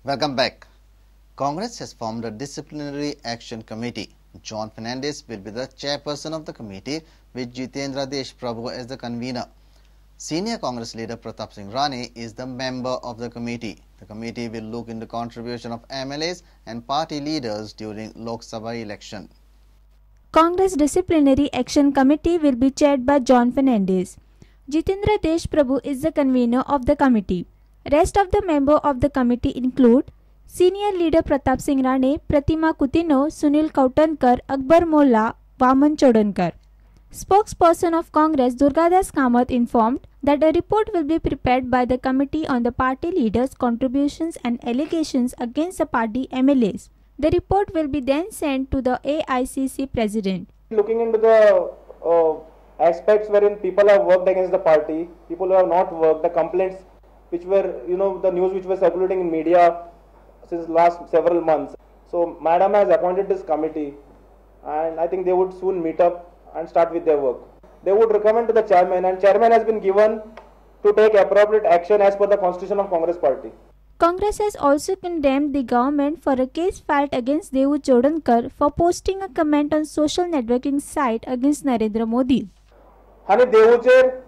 Welcome back. Congress has formed a Disciplinary Action Committee. John Fernandes will be the chairperson of the committee, with Jitendra Deshprabhu as the convener. Senior Congress leader Pratapsingh Rane is the member of the committee. The committee will look into contribution of MLAs and party leaders during Lok Sabha election. Congress Disciplinary Action Committee will be chaired by John Fernandes. Jitendra Deshprabhu is the convener of the committee. Rest of the members of the committee include Senior Leader Pratapsingh Rane, Pratima Kutino, Sunil Kautankar, Akbar Molla, Vaman Chodankar. Spokesperson of Congress Durgadas Kamath informed that a report will be prepared by the committee on the party leaders' contributions and allegations against the party MLAs. The report will be then sent to the AICC President. Looking into the aspects wherein people have worked against the party, people who have not worked, the complaints which were, the news which was circulating in media since last several months. So Madam has appointed this committee, and I think they would soon meet up and start with their work. They would recommend to the chairman, and chairman has been given to take appropriate action as per the constitution of Congress party. Congress has also condemned the government for a case filed against Devu Chodankar for posting a comment on social networking site against Narendra Modi. Hani Devuche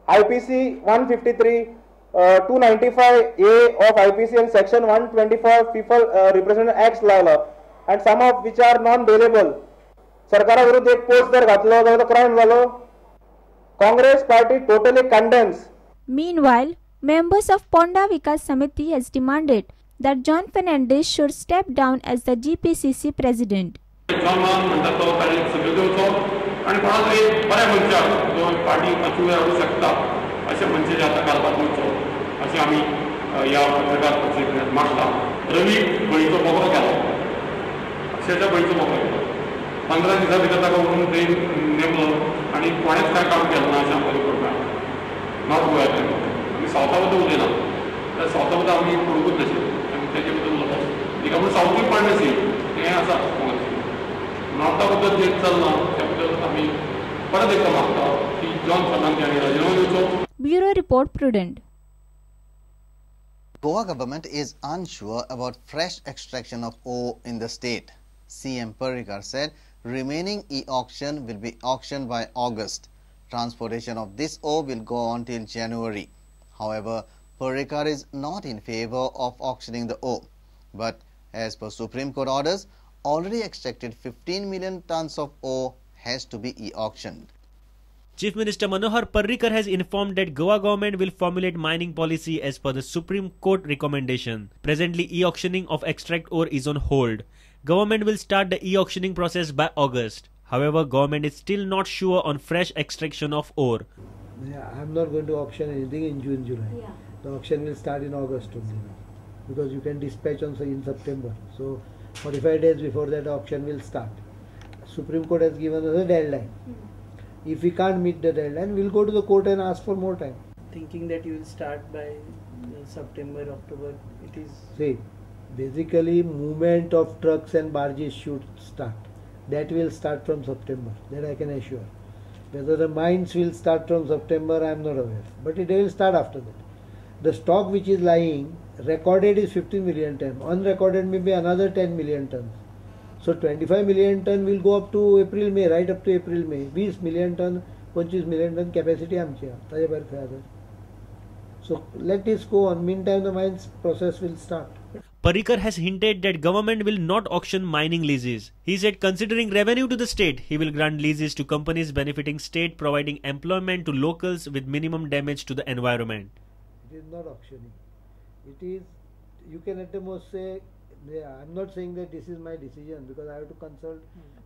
IPC 153 295A of IPC and Section 124 People Representation Acts Lala, and some of which are non-bailable. Sarkara विरुद्ध एक post जर घातलो जाल्यार crime जालो. Congress party totally condemns. Meanwhile, members of Ponda Vikas Samiti has demanded that John Fernandes should step down as the GPCC president. अशा मनसेचे आता कारभार करचो अशें आमी ह्या पत्रकार परिशदेंत मांडला. रवी बळीचो बोगरो केलो, अक्षयच्या बळीचो बोगरो केलो. 15 दिसां भितर ताका व्हरून थंय नेमलो आनी कोणेच कांय काम केलें ना अशें आमकां रिपोर्ट मेळ्ळा. नॉर्थ गोव्यातल्यान आमी सावथा बद्दल उलयना, त्या सावथा बद्दल आमी पळोवंकूच नाशिल्ले, आमी तेजे बद्दल उलोवप. देखा म्हणून सावथूय पाडलेसी हें आसा नॉर्था बद्दल जे चल्लां त्या बद्दल आमी परत एकदा मागता की जॉन फर्नांडीस हांणी राजिनामो दिवचो. Bureau Report Prudent. Goa government is unsure about fresh extraction of ore in the state. CM Parrikar said remaining e-auction will be auctioned by August. Transportation of this ore will go on till January. However, Parrikar is not in favor of auctioning the ore. But as per Supreme Court orders, already extracted 15 million tons of ore has to be e-auctioned. Chief Minister Manohar Parrikar has informed that Goa government will formulate mining policy as per the Supreme Court recommendation. Presently, e-auctioning of extract ore is on hold. Government will start the e-auctioning process by August. However, government is still not sure on fresh extraction of ore. Yeah, I'm not going to auction anything in June, July. Yeah. The auction will start in August only now, because you can dispatch on in September. So 45 days before that auction will start. Supreme Court has given us a deadline. If we can't meet the deadline, we'll go to the court and ask for more time. Thinking that you will start by September, October, it is... See, basically movement of trucks and barges should start. That will start from September, that I can assure. Whether the mines will start from September, I am not aware. But it will start after that. The stock which is lying, recorded is 15 million tons. Unrecorded may be another 10 million tons. So 25 million ton will go up to April, May, right up to April, May. 20 million ton, 25 million ton capacity आमची आहे. So let this go on. Meantime, the mines process will start. Parrikar has hinted that government will not auction mining leases. He said considering revenue to the state, he will grant leases to companies benefiting state, providing employment to locals with minimum damage to the environment. It is not auctioning. It is, you can at the most say, yeah, I'm not saying that this is my decision because I have to consult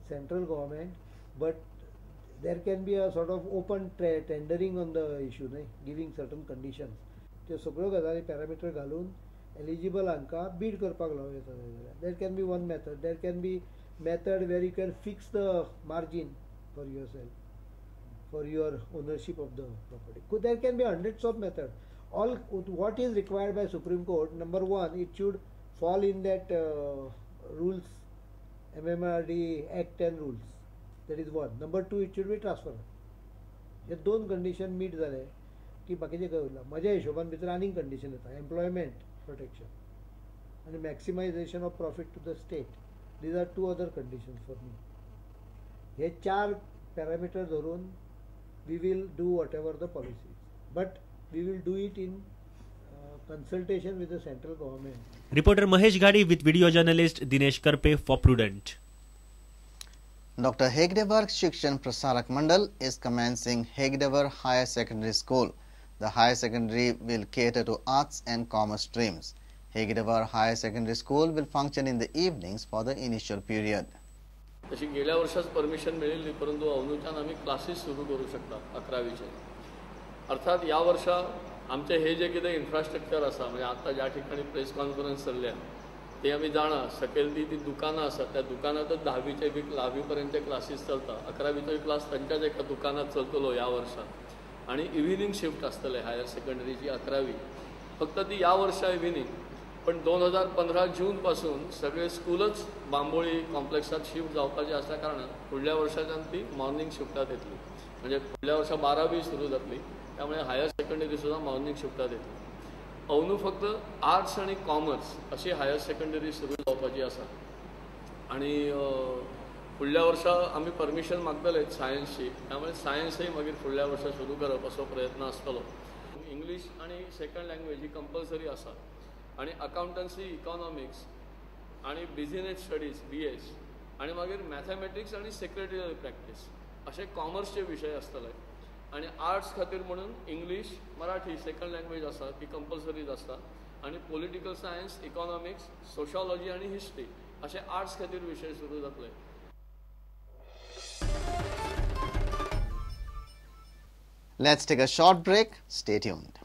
central government, but there can be a sort of open tendering on the issue, giving certain conditions. ते सगळ्यो गजाली parameter घालून eligible हांकां bid करपाक लावता. There can be one method. There can be method where you can fix the margin for yourself, for your ownership of the property. There can be hundreds of methods. All what is required by Supreme Court, number one, it should fall in that rules, MMRD Act and rules. That is one. Number two, it should be transparent. हे दोन condition meet जाले की बाकीचे काय उरला. म्हज्या हिशोबान भितर आनीक condition येता, employment protection. and maximization of profit to the state. These are two other conditions for me. हे 4 parameters धरून we will do whatever the policy is, but we will do it in consultation with the central government. Reporter Mahesh Gadi with video journalist Dinesh Karpe for Prudent. Dr. Hegdevar Shikshan Prasarak Mandal is commencing Hegdevar Higher Secondary School. The higher secondary will cater to arts and commerce streams. Hegdevar Higher Secondary School will function in the evenings for the initial period. तशी गेल्या वर्षाच permission मिळेल, परंतु अवनुच्यान आम्ही classes सुरू करू शकता 11वीचे. अर्थात या वर्षा आमचे हे जे कितें इन्फ्रास्ट्रक्चर आसा, म्हणजे आता ज्या ठिकाणी प्रेस कॉन्फरन्स चल्ल्या ते आमी जाणा, सकयल ती दुकानां आसात, त्या दुकानातच 10वीचे बी 10वीपर्यंतचे क्लासेस चलता. 11वीचो क्लास तांच्याच एका दुकानात चलतलो या वर्सात, आणि इव्हिनिंग शिफ्ट आसतले हायर सेकंडरीची 11वी. फक्त ती या वर्सा इव्हिनिंग, पण 2015 जून पासून सगळे स्कूलच बांबोळी कॉम्प्लेक्सात शिफ्ट जावपाचे आसल्या कारणान फुडल्या वर्साच्यान ती मॉर्निंग शिफ्टात येतली. म्हणजे फुडल्या वर्सा 12वी सुरू जातली, त्यामुळे हायर सेकंडरी सुद्धा मॉर्निंग शिफ्टात येतली. अवनू फक्त आर्ट्स आणि कॉमर्स अशी हायर सेकंडरी सुरू जावपाची आसा, आणि फुडल्या वर्सा आमी परमिशन मागतले सायन्सची, त्यामुळे सायन्सय मागीर फुडल्या वर्सा सुरू करप असो प्रयत्न आसतलो. इंग्लीश आणि सेकंड लँग्वेज ही कंपल्सरी आसा, आणि अकाउंटन्सी, इकॉनॉमिक्स आणि बिझनेस स्टडीज BS, आणि मागीर मॅथमॅटिक्स आणि सेक्रेटरियल प्रॅक्टीस असे कॉमर्सचे विषय आसतले. आणि आर्ट्स खातीर म्हणून इंग्लीश, मराठी सेकंड लँग्वेज आसा ती कंपल्सरीज आसता, आणि पॉलिटिकल सायन्स, इकॉनॉमिक्स, सोशॉलॉजी आणि हिस्ट्री असे आर्ट्स खातीर विषय सुरू जातले. Let's take a short break. Stay tuned.